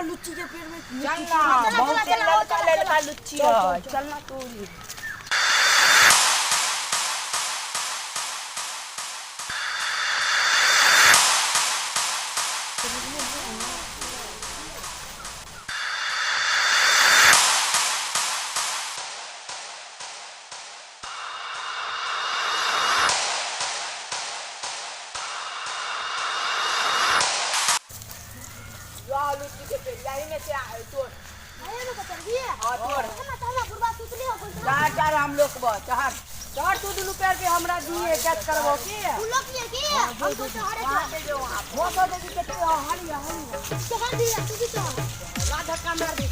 लुच्ची के पेड़ में चलना बहुत लड़का लुच्ची है चलना तो लुच्ची के पेड़ यही में से आए तो आए लोग कर दिए हां तोड़ चला गुरबा सुतली हो चार हम लोग बा चार तू दुनु पैर के हमरा दिए कैच करबो की तू लोग की हम तो हरे वहां जो वो तो दे के हाली कहां दिया तू की तो ला धक्का मार दे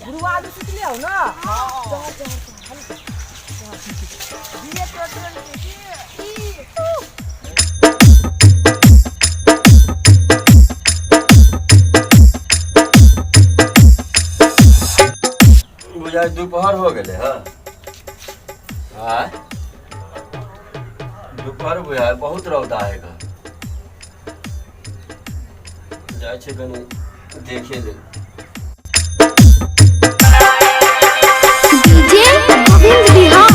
गुरुआ सुतली हो ना हां दिए तो की बुझाए दोपहर हो गए हाँ दोपहर बुझाए बहुत रौदा आएगा जाए छे कनी देखे ले डीजे गोविंद बिहार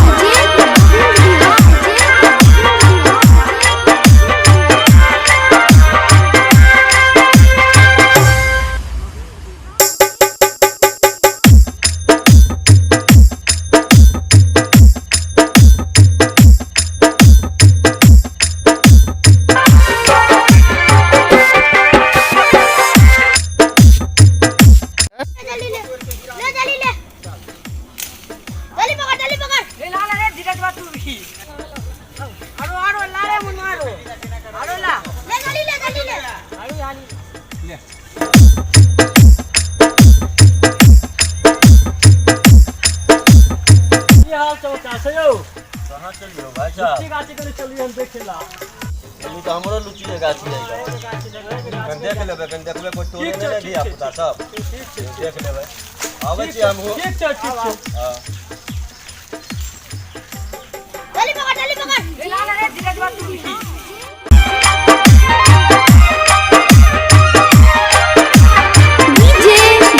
कहाँ चलियो भाई साहब गाछी करे चलिए हम देखेला चलू तो हमरो लुच्ची के गाछी जाएगा कन देख लेबे कन देखबे कोई तोड़े नहीं दिया पुता सब देख लेबे आबै छी हम ठीक छै हां जल्दी पकड़ ले ला रे धीरज बात तू डीजे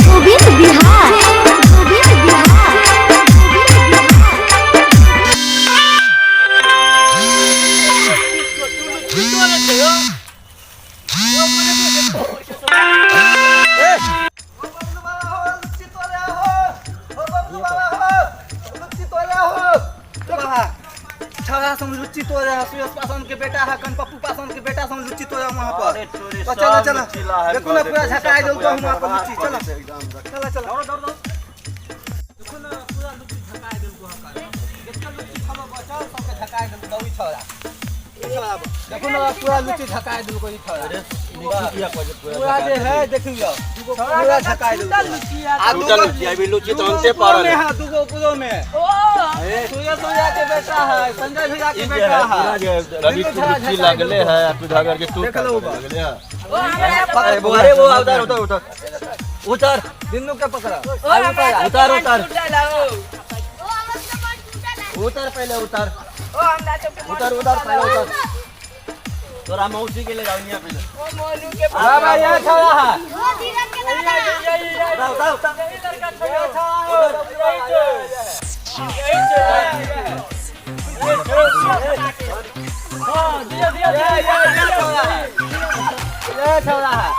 गोविंद बिहार लुच्ची तो सुयस पासवान के बेटा है कन पप्पू पासवान के बेटा सम लुच्ची तो वहां पर तो चला देखो ना पूरा झकाई दो वहां पर लुच्ची चला देखो ना पूरा लुच्ची झकाई दो वहां पर देखो लुच्ची खलो बचाओ सबके झकाई दो दौई छोरा देखो ना पूरा लुच्ची झकाई दो कोई छोरा पूरा जे है देखियो पूरा झकाई दो लुच्ची अभी लुच्ची तो हमसे पारल है हां दुगो पूरो में सोया के बेटा है संजय भैया के बेटा है रवि लुच्ची लगले है सुधागर के टूट लगले है अरे वो उतर बिन्नू के पकड़ा उतर पहले उतर पहले तोरा मौसी के ले जाओ यहां पे ओ मोनू के बाबा यहां छोड़ा है वो धीरज के लड़का उतर लड़का छोड़ा हां दिया ये छोड़ा है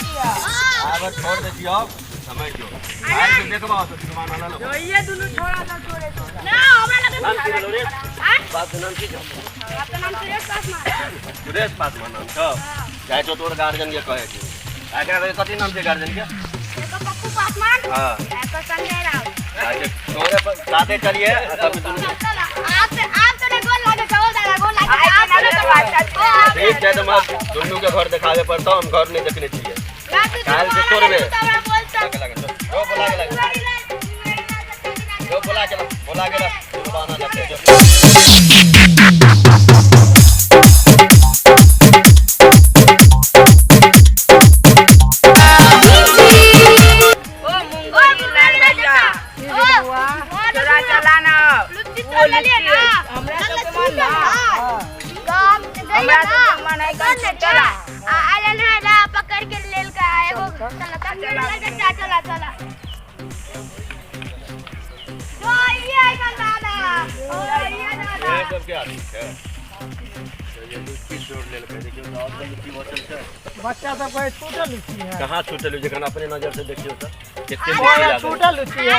छोड़ देती हो समय क्यों देखो तो सामान वाला लो ये दोनों छोड़ा था छोड़े ना हमरा लगे बाप के नाम की छौ? आपका नाम सुरेश पासवान। सुरेश पासवान नाम छौ? जाय छौ तोर गार्जियन के कहे छी। आके कथी नाम छै गार्जियन के? एगो पप्पू पासवान। हां। एगो संजय राउत। अच्छा तोरे पर साथे चलिए तब दुनू आप तो ने गोल लागे चावल दादा गोल लागे आप तो बात ठीक है तो मैं दुनू के घर दिखावे पड़ता हम घर नहीं देखने चाहिए काल से तोड़बे जो बोला गेला जो बोला गेला बोलाना लगते जो पकड़ के लेल का एगो चला चला चला जो ये आइकन दादा ओ ये दादा ये सब क्या ठीक है तो ये लुच्ची छोड़ ले के देखियो तो और लुच्ची बोतल है बच्चा सब कोई छूटल लुच्ची है। कहां छूटल है जखन अपने नजर से देखियो तो कितने वो लुच्ची ये लागल छूटल लुच्ची है।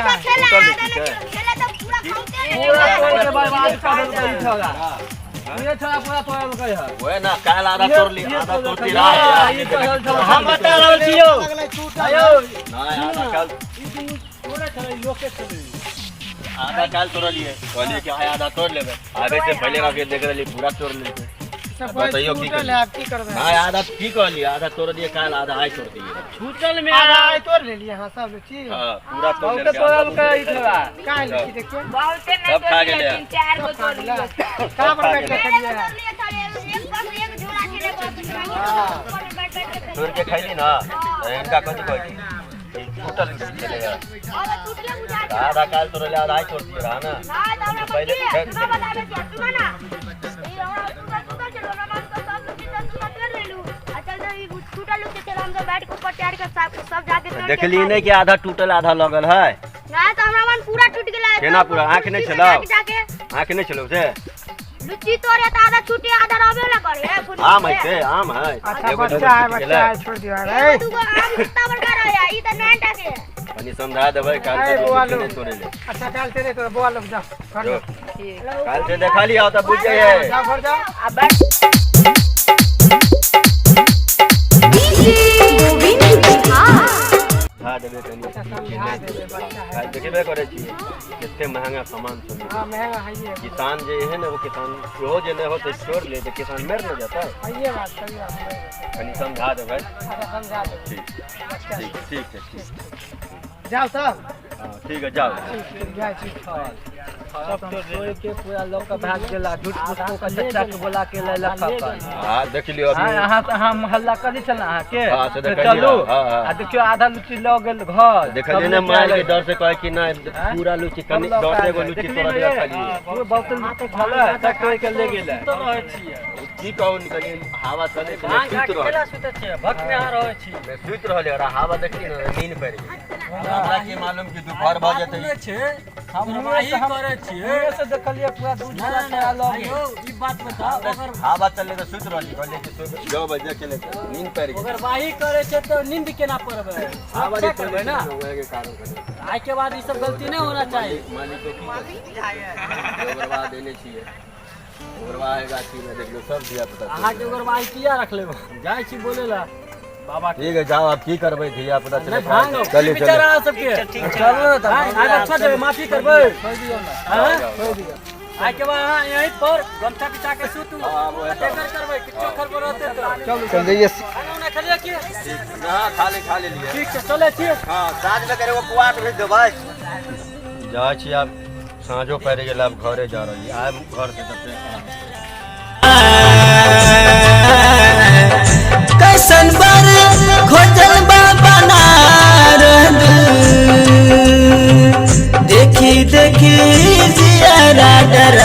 खेला तो पूरा खाते पूरा तोड़ के बर्बाद कर देल गई छोरा। ये छोरा पूरा तोड़ल गई है। ओए ना काल आधा तोड़ ली आधा तोड़ती रहा ये तो हम बता रहल छियो आयो ना आधा काल पूरा चले लोके चले आधा काल तोड़ लिए कहलिए कि आधा तोड़ लेबे आगे से पहले आके देख रही पूरा तोड़ लेते सब बताइयो की छूटल है की करबे। हां आधा की कहलिए आधा तोड़ दिए काल आधा आई तोड़ दिए छूटल में आधा तोड़ ले लिए हां सब लुच्ची। हां पूरा तोड़ बहुत लेके तोड़ल गई छोरा। काहे लुच्ची देखियो बहुते सब खा गेले चार गो तोड़ लिया कहां पर बैठ के खेलिए है। एक झोला खेले तोड़ के खाइली ना इनका कथी कहली टूटल चलेगा टूटले बुझा आधा काल तोड़ ले आधा आई तोड़ दिए रहा ना पहले ना बता दे सुना ना ये हमरा टूटल चलो ना मान तो सब चीज कर ले लूं चल तो टूटल लोग चल हम तो बैठ के ऊपर तैयार कर सब जाके तोड़ देख ली नहीं कि आधा टूटल आधा लगल है ना तो हमरा मन पूरा टूट गेला है केना पूरा आंख नहीं चलो आंख नहीं चलो से लुच्ची तोड़े तो आधा छूटे आधा रहबे ना करे आम है से आम है अच्छा बच्चा है छोड़ दियो रे। तू को आम कितना बड़का रहा ई तो नैन टाके पानी समझा देबै काल ए से बुआ नहीं लोग तोड़े ले अच्छा काल से तो बुआ लोग जा कर लो काल से देखा लिया तो बुझ जाइए जा घर जा। अब बैठ गोविंद बिहार खा देबे कनी समझा देबे बच्चा है। काल देखबे करे छी कितने महंगा सामान सब हां महंगा है ये किसान जे है ना वो किसान रोज ने हो तो छोड़ ले तो किसान मर न जाता है ये बात सही है। कनी समझा देबै अच्छा समझा दे ठीक ठीक है ठीक जाओ सब हां ठीक है जाओ जाए छी सब तो रोए के पूरा लोग का भाग गेला झूठ पुष्पों का चच्चा के बोला के ले लखा पर। हां देख लियो अभी हां हां मोहल्ला कदी चलना है के हां से तो देखलिए चलो हां आ देखियो आधा लुच्ची ल गेल घर देखलिए ना मार के डर से कहे कि ना पूरा लुच्ची कनी डरते गो लुच्ची तोड़ दिया खाली वो बहुत लुच्ची खाला तक कोई के ले गेला तो रहे छी की कहू निकली हवा चले के सुत रहल सुते छी भक्त में आ रहे छी मैं सुत रहल और हवा देखली ना नींद पड़ गई हमरा के मालूम कि दोपहर भ जेतै छे हम वही करे छी से देखलिए पूरा दूध झोला चला लग ई बात बता अगर हवा चले तो सुत रहली कहले कि सुत 9 बजे के ले नींद पड़ गई अगर वाही करे छे तो नींद केना पड़बे हवा अच्छा जे करबे ना होए के कारण करे आज के बाद ई सब गलती नहीं होना चाहिए। मालिक को की ओगरवा देले छिए ओगरवा है गाछी में देख लो सब दिया पता अहाँ के अगर वाही किया रख लेबो जाय छी बोलेला बाबा ठीक है जाओ आप की करबै धिया पता चले भांगो चले बेचारा सबके चलो त आज अच्छा से माफी करबे छोड़ दियो ना हां छोड़ दियो आज के बाद हां यहीं पर गमछा बिछा के सुतू टेकर करबे कि चोखर पर रहते तो चलो चल जाइए खाना ना खलिए कि हां खा ले लिए ठीक है चले छी हां साँझ में करे वो कुआट भेज दो भाई जा छी आप साँझो पड़ गेल अब घरे जा रही आब घर से सबसे कैसन बर खोजल बाबा देखी देखी जिया डर